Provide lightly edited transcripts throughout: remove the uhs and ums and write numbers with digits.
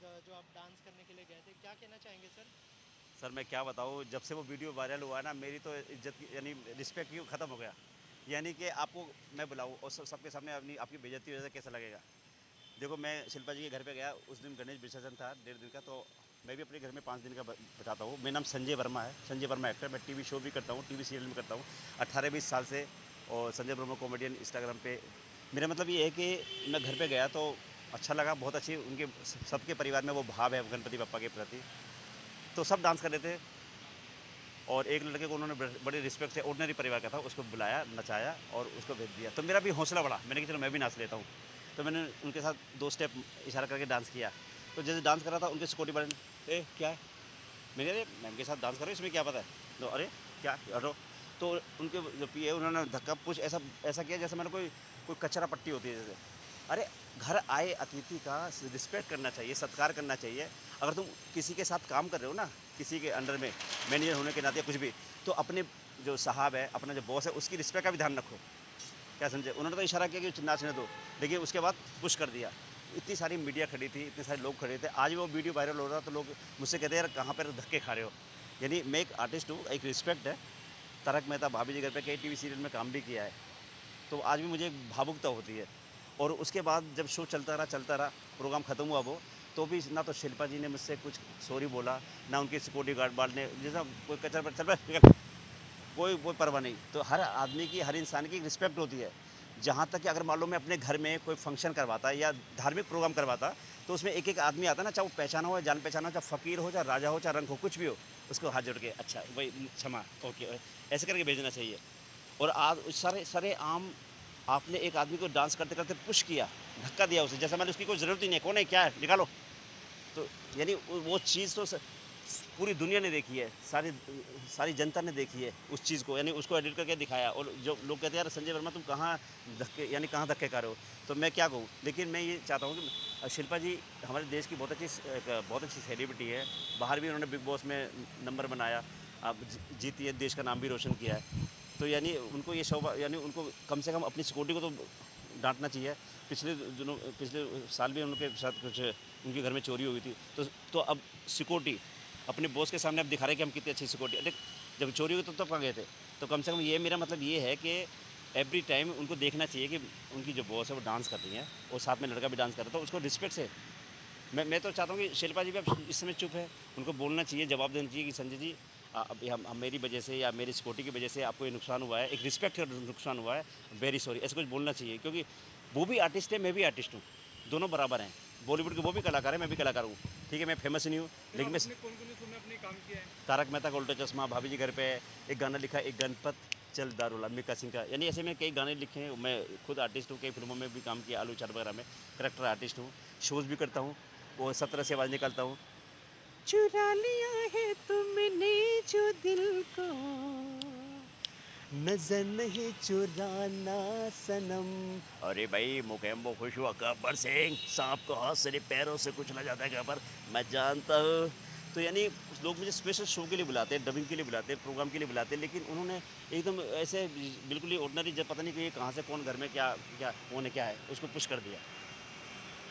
जो आप डांस करने के लिए गए थे, क्या कहना चाहेंगे सर? सर मैं क्या बताऊँ, जब से वो वीडियो वायरल हुआ ना, मेरी तो इज्जत यानी रिस्पेक्ट ही ख़त्म हो गया। यानी कि आपको मैं बुलाऊँ और सबके सामने अपनी आपकी बेइज्जती हो जाए, कैसा लगेगा? देखो, मैं शिल्पा जी के घर पे गया, उस दिन गणेश विसर्जन था 1.5 दिन का, तो मैं भी अपने घर में 5 दिन का बिताता हूँ। मेरा नाम संजय वर्मा है, संजय वर्मा एक्टर। मैं टीवी शो भी करता हूँ, टीवी सीरियल में करता हूँ 18-20 साल से। और संजय वर्मा कॉमेडियन इंस्टाग्राम पे। मेरा मतलब ये है कि मैं घर पे गया तो अच्छा लगा, बहुत अच्छी उनके सबके परिवार में वो भाव है गणपति बप्पा के प्रति। तो सब डांस कर रहे थे, और एक लड़के को उन्होंने बड़ी रिस्पेक्ट से, ऑर्डिनरी परिवार का था, उसको बुलाया, नचाया और उसको भेज दिया। तो मेरा भी हौसला बढ़ा, मैंने कहा चलो मैं भी नाच लेता हूँ। तो मैंने उनके साथ 2 स्टेप इशारा करके डांस किया। तो जैसे डांस कर रहा था, उनके सिक्योरिटी वाले ने, ए क्या है? मैंने, अरे मैम के साथ डांस कर रहे हो, इसमें क्या पता है? तो अरे क्या, हटो। तो उनके जो पीए, उन्होंने धक्का पुश ऐसा ऐसा किया जैसे मैंने कोई कोई कचरा पट्टी होती है जैसे। अरे, घर आए अतिथि का रिस्पेक्ट करना चाहिए, सत्कार करना चाहिए। अगर तुम किसी के साथ काम कर रहे हो ना, किसी के अंडर में मैनेजर होने के नाते कुछ भी, तो अपने जो साहब है, अपना जो बॉस है, उसकी रिस्पेक्ट का भी ध्यान रखो। क्या समझे? उन्होंने तो इशारा किया कि नाचने दो, लेकिन उसके बाद पुश कर दिया। इतनी सारी मीडिया खड़ी थी, इतने सारे लोग खड़े थे। आज भी वो वीडियो वायरल हो रहा, तो लोग मुझसे कहते हैं यार कहाँ पर धक्के खा रहे हो। यानी मैं एक आर्टिस्ट हूँ, एक रिस्पेक्ट है। तारक मेहता, भाभी जी घर पे, कई टीवी सीरियल में काम भी किया है। तो आज भी मुझे एक भावुकता होती है। और उसके बाद जब शो चलता रहा, प्रोग्राम ख़त्म हुआ वो, तो भी ना तो शिल्पा जी ने मुझसे कुछ सॉरी बोला, ना उनके सिक्योरिटी गार्ड वार्ड ने, जैसा कोई कचरा पर चल बे, निकल, कोई कोई परवाह नहीं। तो हर आदमी की, हर इंसान की रिस्पेक्ट होती है। जहाँ तक कि अगर मान लो मैं अपने घर में कोई फंक्शन करवाता या धार्मिक प्रोग्राम करवाता, तो उसमें एक-एक आदमी आता है ना, चाहे वो पहचाना हो या जान पहचाना हो, चाहे फ़कीर हो, चाहे राजा हो, चाहे रंक हो, कुछ भी हो, उसको हाथ जोड़ के अच्छा भाई क्षमा, ओके, ऐसे करके भेजना चाहिए। और आज सरेआम आपने एक आदमी को डांस करते-करते पुश किया, धक्का दिया उसे, जैसा मैंने उसकी कोई ज़रूरत ही नहीं है, कौन है, क्या है, निकालो। तो यानी वो चीज़ तो पूरी दुनिया ने देखी है, सारी सारी जनता ने देखी है उस चीज़ को, यानी उसको एडिट करके दिखाया। और जो लोग कहते हैं यार संजय वर्मा तुम कहाँ धक्के, यानी कहाँ धक्के खा रहे हो, तो मैं क्या कहूँ। लेकिन मैं ये चाहता हूँ कि शिल्पा जी हमारे देश की बहुत अच्छी सेलिब्रिटी है। बाहर भी उन्होंने बिग बॉस में नंबर बनाया, अब जीती है, देश का नाम भी रोशन किया है। तो यानी उनको ये शोभा, यानी उनको कम से कम अपनी सिक्योरिटी को तो डांटना चाहिए। पिछले साल भी उनके साथ कुछ, उनके घर में चोरी हुई थी, तो अब सिक्योरिटी अपने बॉस के सामने अब दिखा रहे हैं कि हम कितनी अच्छी सिक्योरिटी। देख, जब चोरी हुई तो तब कहाँ गए थे? तो कम से कम ये मेरा मतलब ये है कि एवरी टाइम उनको देखना चाहिए कि उनकी जो बॉस है वो डांस कर रही हैं, और साथ में लड़का भी डांस कर रहा है, तो उसको रिस्पेक्ट से। मैं तो चाहता हूँ कि शिल्पा जी भी अब इस समय चुप है, उनको बोलना चाहिए, जवाब देना चाहिए कि संजय जी, अभी हम मेरी वजह से या मेरी सिक्योरिटी की वजह से आपको ये नुकसान हुआ है, एक रिस्पेक्ट का नुकसान हुआ है, वेरी सॉरी, ऐसा कुछ बोलना चाहिए। क्योंकि वो भी आर्टिस्ट है, मैं भी आर्टिस्ट हूँ, दोनों बराबर हैं। बॉलीवुड के वो भी कलाकार है, मैं भी कलाकार हूँ। ठीक है, मैं फेमस नहीं हूँ, फिर लेकिन मैं आपने कौन कौन से शो में अपने काम किया है? तारक मेहता का उल्टा चश्मा, भाभी जी घर पे, एक गाना लिखा है, एक गणपत चल दारूला, मिक्का सिंह का। यानी ऐसे में कई गाने लिखे हैं। मैं खुद आर्टिस्ट हूँ, कई फिल्मों में भी काम किया, आलू चाट वगैरह में करेक्टर आर्टिस्ट हूँ। शोज़ भी करता हूँ, वो 17 से आवाज़ निकालता हूँ। चुरा लिया है तुमने जो दिल को, नजर नहीं चुराना सनम। अरे भाई, मुकेम्बो खुश हुआ गब्बर सिंह, सांप को हाथ से नहीं पैरों से कुचला जाता है गब्बर, मैं जानता हूँ। तो यानी लोग मुझे स्पेशल शो के लिए बुलाते हैं, डबिंग के लिए बुलाते हैं, प्रोग्राम के लिए बुलाते हैं, लेकिन उन्होंने एकदम ऐसे बिल्कुल ही ऑर्डिनरी, जब पता नहीं कि ये कहाँ से कौन घर में क्या क्या कौन है क्या है, उसको पुश कर दिया।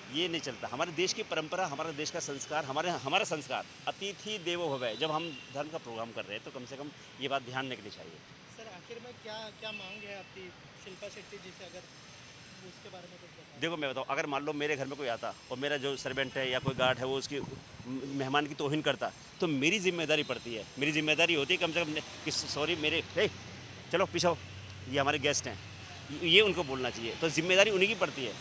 ये नहीं चलता। हमारे देश की परंपरा, हमारे देश का संस्कार, हमारा संस्कार अतिथि देवो भव। जब हम धर्म का प्रोग्राम कर रहे हैं, तो कम से कम ये बात ध्यान रखनी चाहिए। सर आखिर में क्या क्या मांग है आपकी शिल्पा शेट्टी जी से, अगर उसके बारे में कुछ बता देखो मैं बताऊँ, अगर मान लो मेरे घर में कोई आता और मेरा जो सर्वेंट है या कोई गार्ड है वो उसकी मेहमान की तौहीन करता, तो मेरी जिम्मेदारी पड़ती है, मेरी जिम्मेदारी होती है कम से कम कि सॉरी मेरे, ए, चलो पीछे हो, ये हमारे गेस्ट हैं, ये उनको बोलना चाहिए। तो जिम्मेदारी उन्हीं की पड़ती है,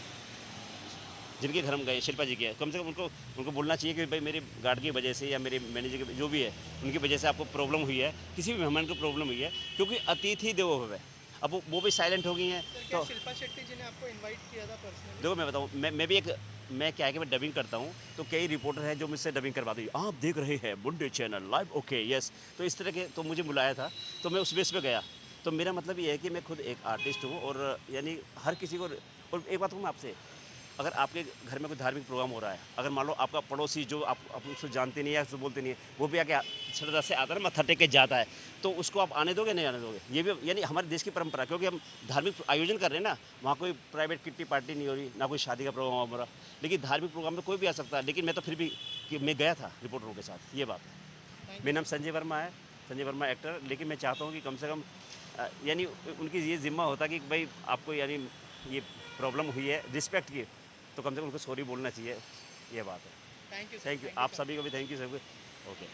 जिनके घर हम गए, शिल्पा जी के हैं। कम से कम उनको उनको बोलना चाहिए कि भाई मेरे गार्ड की वजह से या मेरे मैनेजर की जो भी है, उनकी वजह से आपको प्रॉब्लम हुई है, किसी भी मेहमान को प्रॉब्लम हुई है, क्योंकि अतिथि देवो भव है। अब वो भी साइलेंट हो गई हैं। सर, क्या तो शिल्पा शेट्टी जी ने आपको इनवाइट किया था पर्सनली? देखो मैं बताऊँ, मैं भी एक, मैं क्या है कि मैं डबिंग करता हूँ, तो कई रिपोर्टर हैं जो मुझसे डबिंग करवाते हैं, आप देख रहे हैं मुंडे चैनल लाइव, ओके यस। तो इस तरह के, तो मुझे बुलाया था, तो मैं उस बेस पे गया। तो मेरा मतलब ये है कि मैं खुद एक आर्टिस्ट हूँ, और यानी हर किसी को। और एक बात कहूँ मैं आपसे, अगर आपके घर में कोई धार्मिक प्रोग्राम हो रहा है, अगर मान लो आपका पड़ोसी जो आप उसको जानते नहीं है, उसको बोलते नहीं है, वो भी आके श्रद्धा से आता है ना, मत्था टेक के जाता है, तो उसको आप आने दोगे नहीं आने दोगे? ये भी यानी हमारे देश की परंपरा है, क्योंकि हम धार्मिक आयोजन कर रहे हैं ना, वहाँ कोई प्राइवेट किट्टी पार्टी नहीं हो रही, ना कोई शादी का प्रोग्राम हो रहा, लेकिन धार्मिक प्रोग्राम में कोई भी आ सकता है। लेकिन मैं तो फिर भी कि मैं गया था रिपोर्टरों के साथ, ये बात है। मेरा नाम संजय वर्मा है, संजय वर्मा एक्टर। लेकिन मैं चाहता हूँ कि कम से कम यानी उनकी ये ज़िम्मा होता कि भाई आपको यानी ये प्रॉब्लम हुई है रिस्पेक्ट की, तो कम से कम उनको सॉरी बोलना चाहिए, ये बात है। थैंक यू थैंक यू, आप सभी को भी थैंक यू सभी को। ओके।